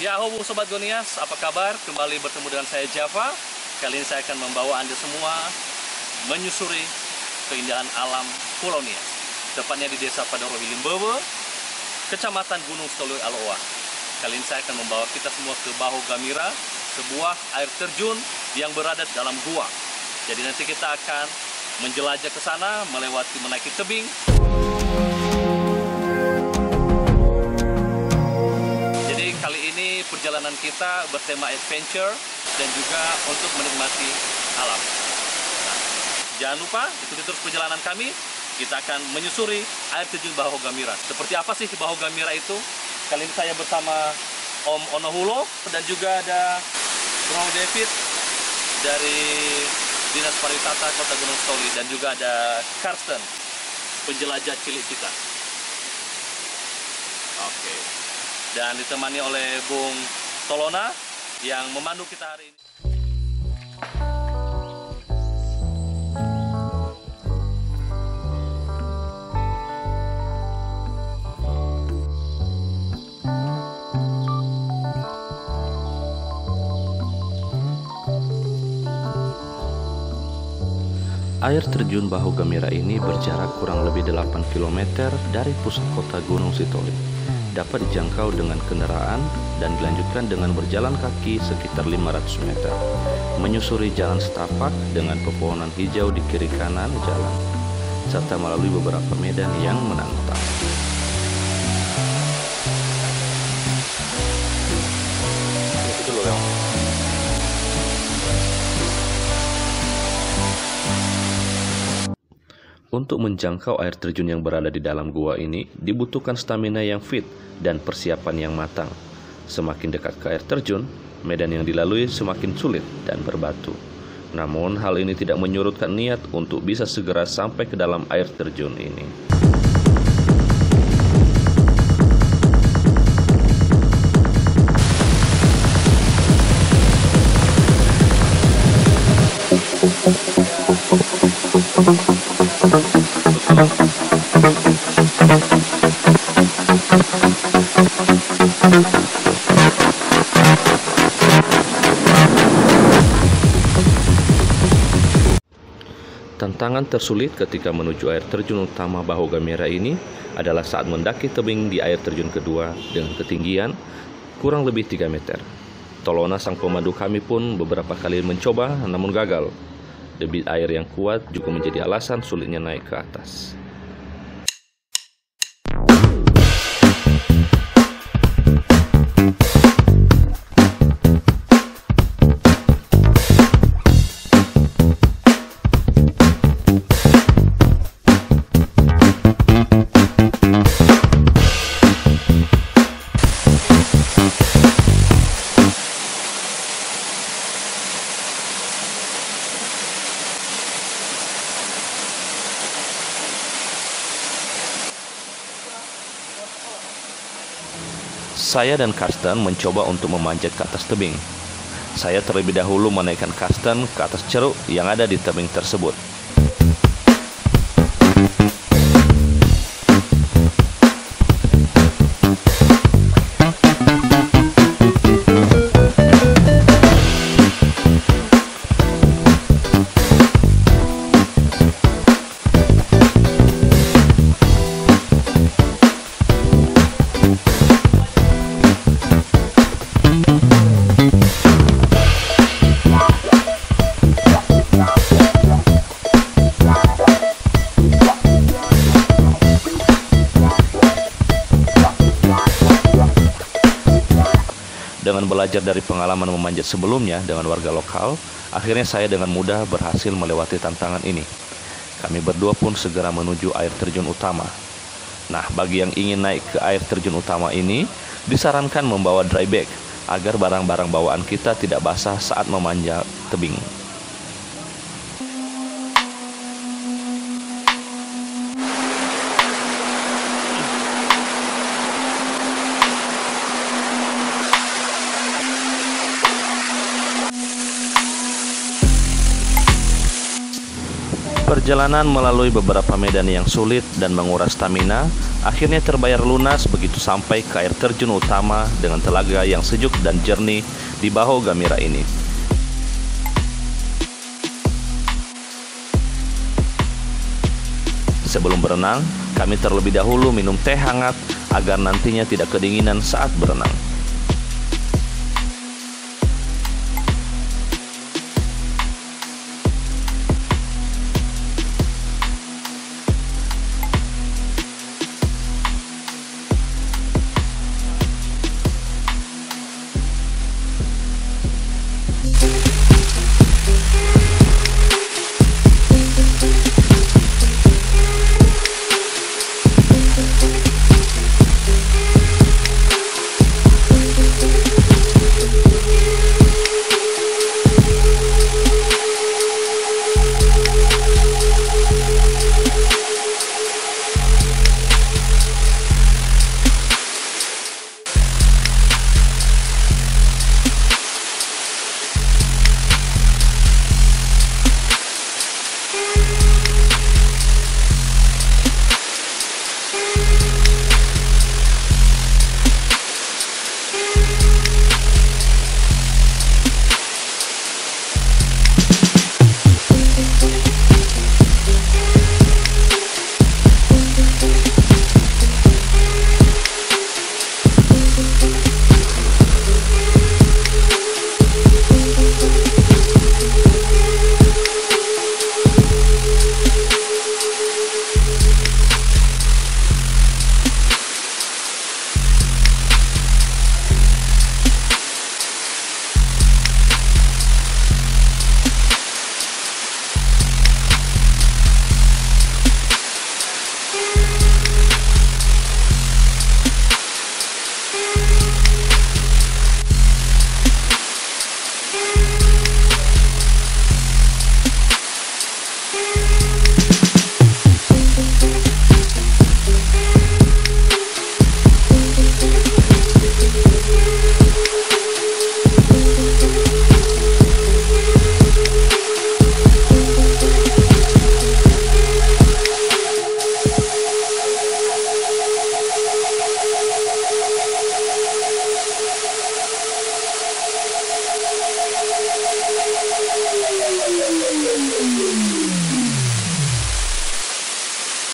Ya, halo Sobat Gonias, apa kabar? Kembali bertemu dengan saya Java. Kali ini saya akan membawa Anda semua menyusuri keindahan alam Pulau Nias. Tepatnya di Desa Padoro Hilimbewe, Kecamatan Gunung Sitoli Aloa. Kali ini saya akan membawa kita semua ke Baho Gamira, sebuah air terjun yang berada dalam gua. Jadi nanti kita akan menjelajah ke sana, menaiki tebing. Kali ini perjalanan kita bertema adventure dan juga untuk menikmati alam. Nah, jangan lupa ikuti terus perjalanan kami. Kita akan menyusuri air terjun Baho Gamira. Seperti apa sih Baho Gamira itu? Kali ini saya bersama Om Onohulo dan juga ada Bro David dari Dinas Pariwisata Kota Gunung Sitoli dan juga ada Karsten, penjelajah cilik kita. Oke. Dan ditemani oleh Bung Tolona yang memandu kita hari ini. Air terjun Baho Gamira ini berjarak kurang lebih 8 km dari pusat kota Gunung Sitoli. Dapat dijangkau dengan kendaraan dan dilanjutkan dengan berjalan kaki sekitar 500 meter. Menyusuri jalan setapak dengan pepohonan hijau di kiri kanan jalan, serta melalui beberapa medan yang menantang. Untuk menjangkau air terjun yang berada di dalam gua ini, dibutuhkan stamina yang fit dan persiapan yang matang. Semakin dekat ke air terjun, medan yang dilalui semakin sulit dan berbatu. Namun, hal ini tidak menyurutkan niat untuk bisa segera sampai ke dalam air terjun ini. Tantangan tersulit ketika menuju air terjun utama Baho Gamira ini adalah saat mendaki tebing di air terjun kedua dengan ketinggian kurang lebih 3 meter. Tolona sang pemandu kami pun beberapa kali mencoba namun gagal. Debit air yang kuat juga menjadi alasan sulitnya naik ke atas. Saya dan Karsten mencoba untuk memanjat ke atas tebing. Saya terlebih dahulu menaikkan Karsten ke atas ceruk yang ada di tebing tersebut. Dengan belajar dari pengalaman memanjat sebelumnya dengan warga lokal, akhirnya saya dengan mudah berhasil melewati tantangan ini. Kami berdua pun segera menuju air terjun utama. Nah, bagi yang ingin naik ke air terjun utama ini, disarankan membawa dry bag agar barang-barang bawaan kita tidak basah saat memanjat tebing. Perjalanan melalui beberapa medan yang sulit dan menguras stamina akhirnya terbayar lunas begitu sampai ke air terjun utama dengan telaga yang sejuk dan jernih di Baho Gamira ini. Sebelum berenang, kami terlebih dahulu minum teh hangat agar nantinya tidak kedinginan saat berenang.